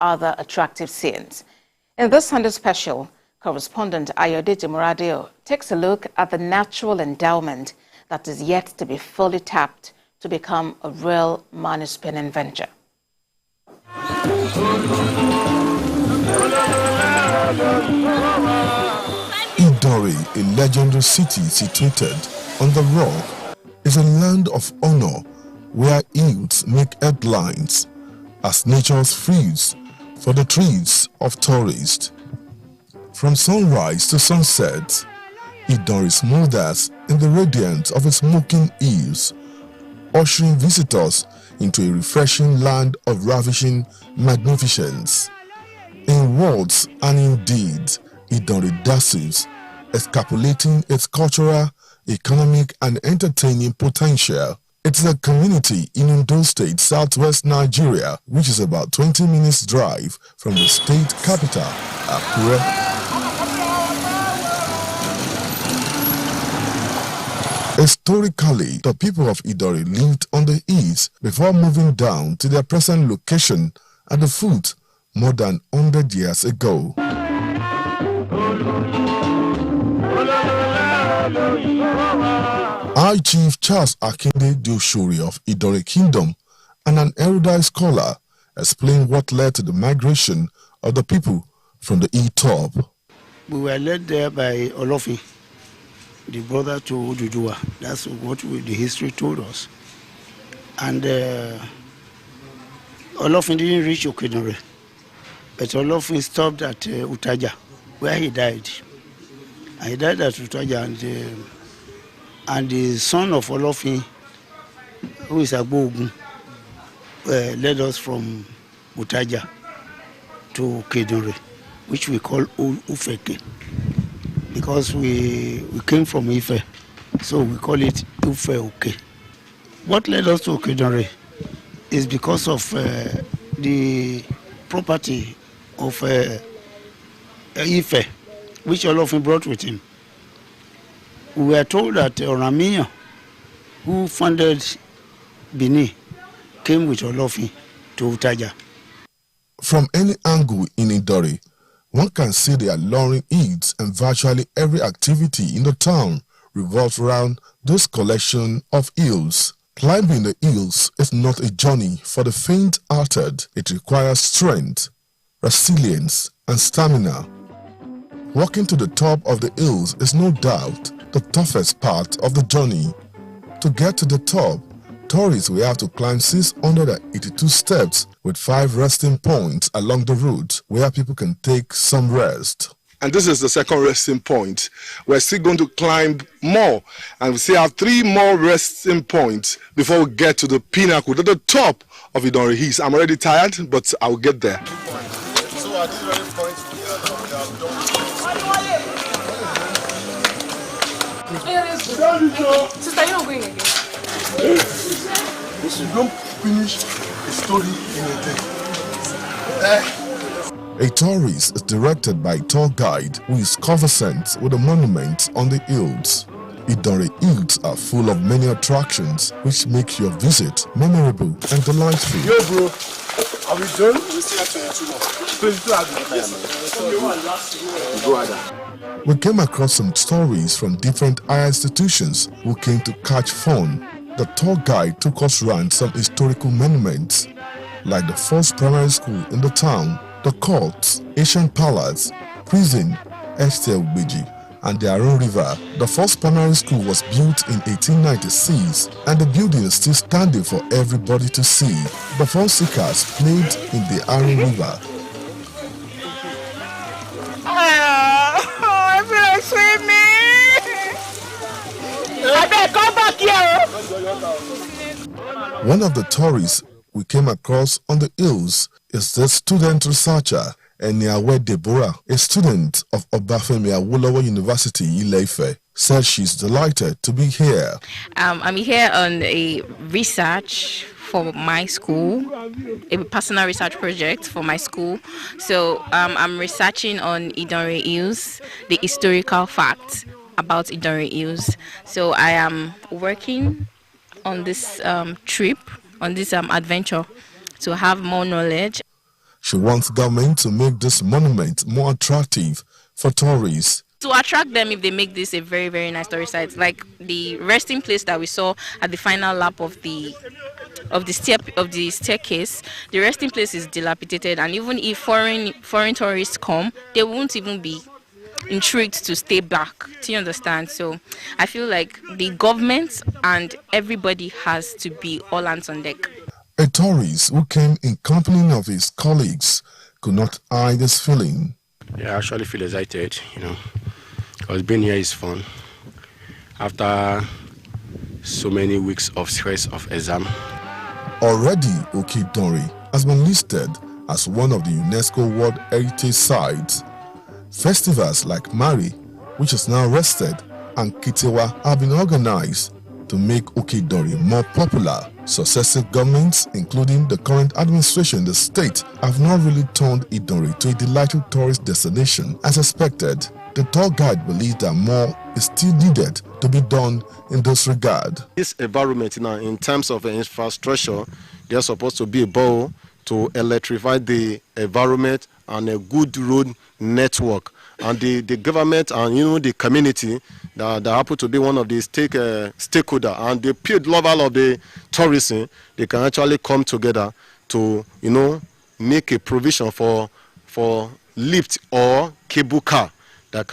other attractive scenes. In this Sunday special, correspondent Ayodeji Moradeyo takes a look at the natural endowment that is yet to be fully tapped to become a real money-spinning venture. Idanre, a legendary city situated on the rock, is a land of honor where youths make headlines as nature's freeze for the trees of tourists. From sunrise to sunset, Idanre smolders in the radiance of its smoking hills, ushering visitors into a refreshing land of ravishing magnificence. In words and in deeds, Idanre dazzles, escapulating its cultural, economic and entertaining potential. It's a community in Ondo State, southwest Nigeria, which is about 20 minutes drive from the state capital, Akure. Historically, the people of Idanre lived on the east before moving down to their present location at the foot more than 100 years ago. High Chief Charles Akinde Dioshori of Idanre Kingdom and an erudite scholar explained what led to the migration of the people from the E-top. We were led there by Olofin, the brother to Oduduwa. That's what the history told us. And Olofin didn't reach Okedore, but Olofin stopped at Utaja, where he died. And he died at Utaja, and the son of Olofin, who is Agbogun, led us from Utaja to Okedore, which we call Ufeke. Because we came from Ife, so we call it Ife Oke. What led us to Okedore is because of the property of Ife, which Olofin brought with him. We were told that Oramiyan, who founded Benin, came with Olofin to Utaja. From any angle in Idanre, one can see the alluring eats and virtually every activity in the town revolves around this collection of hills. Climbing the hills is not a journey for the faint-hearted. It requires strength, resilience, and stamina. Walking to the top of the hills is no doubt the toughest part of the journey. To get to the top, tourists will have to climb 682 steps with 5 resting points along the route where people can take some rest. And this is the second resting point. We're still going to climb more, and we still have 3 more resting points before we get to the pinnacle, to the top of Idanre Hills. I'm already tired, but I'll get there. So are these resting points Sister, you're not going again. You don't finish a story in a day. A tourist is directed by a tour guide who is conversant with the monuments on the hills. Idanre Hills are full of many attractions which make your visit memorable and delightful. Yo bro, are we done? We still have to We came across some stories from different higher institutions who came to catch fun. The tour guide took us around some historical monuments, like the first primary school in the town, the courts, ancient palace, prison, Ubeji, and the Aron River. The first primary school was built in 1896, and the building is still standing for everybody to see. The first seekers played in the Aron River. I feel like swimming. I better come back here. One of the tourists we came across on the hills is the student researcher Eniawe Deborah, a student of Obafemi Awolowo University, Ile-Ife, said she's delighted to be here. I'm here on a research for my school, a personal research project for my school. So I'm researching on Idanre Hills, the historical facts about Idanre Hills. So I am working on this trip, on this adventure, to have more knowledge. She wants government to make this monument more attractive for tourists. To attract them, if they make this a very, very nice tourist site, like the resting place that we saw at the final lap of the staircase, the resting place is dilapidated, and even if foreign tourists come, they won't even be intrigued to stay back. Do you understand? So I feel like the government and everybody has to be all hands on deck. A tourist who came in company of his colleagues could not hide this feeling. Yeah, I actually feel excited, because being here is fun. After so many weeks of stress of exam. Already, Idanre has been listed as one of the UNESCO World Heritage Sites. Festivals like Mari, which is now rested, and Kitewa have been organized to make Idanre more popular. Successive governments, including the current administration in the state, have not really turned Idanre to a delightful tourist destination as expected. The tour guide believes that more is still needed to be done in this regard. This environment now, in terms of infrastructure, there's supposed to be a bowl to electrify the environment and a good road network. And the government and the community that happen to be one of the stakeholder and the peer level of the tourism, they can actually come together to make a provision for lift or cable car that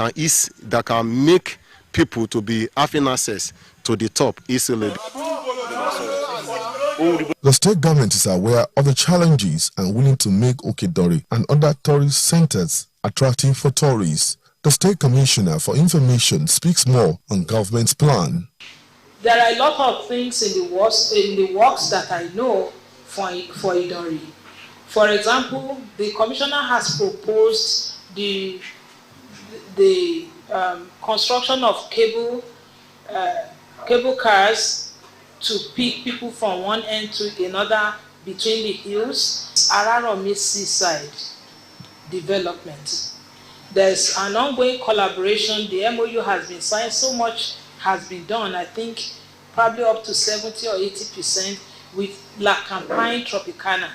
can make people to be having access to the top easily. The state government is aware of the challenges and willing to make Idanre and other tourist centers attractive for tourists. The State Commissioner for Information speaks more on government's plan. There are a lot of things in the works that I know for Idanre. For example, the Commissioner has proposed the construction of cable cars to pick people from one end to another between the hills. Araromi seaside development. There's an ongoing collaboration. The MOU has been signed. So much has been done. I think probably up to 70 or 80% with La Campagne Tropicana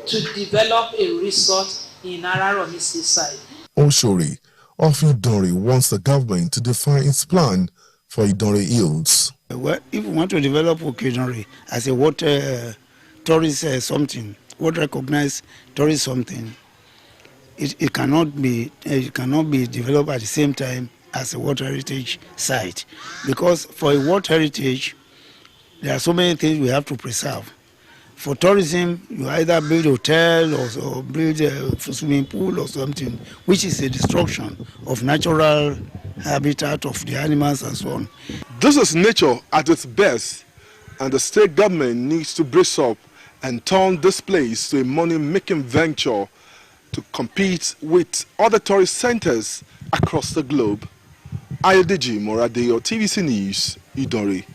to develop a resort in Araromi seaside. Oshori of Idanre wants the government to define its plan for Idanre Hills. Well, if we want to develop Idanre as a water tourist something, what recognized tourist something, it cannot be developed at the same time as a water heritage site, because for a water heritage there are so many things we have to preserve. For tourism, you either build a hotel or build a swimming pool or something, which is a destruction of natural habitat of the animals and so on. This is nature at its best, and the state government needs to brace up and turn this place to a money-making venture to compete with other tourist centers across the globe. Ayodeji Moradeyo, TVC News, Idanre.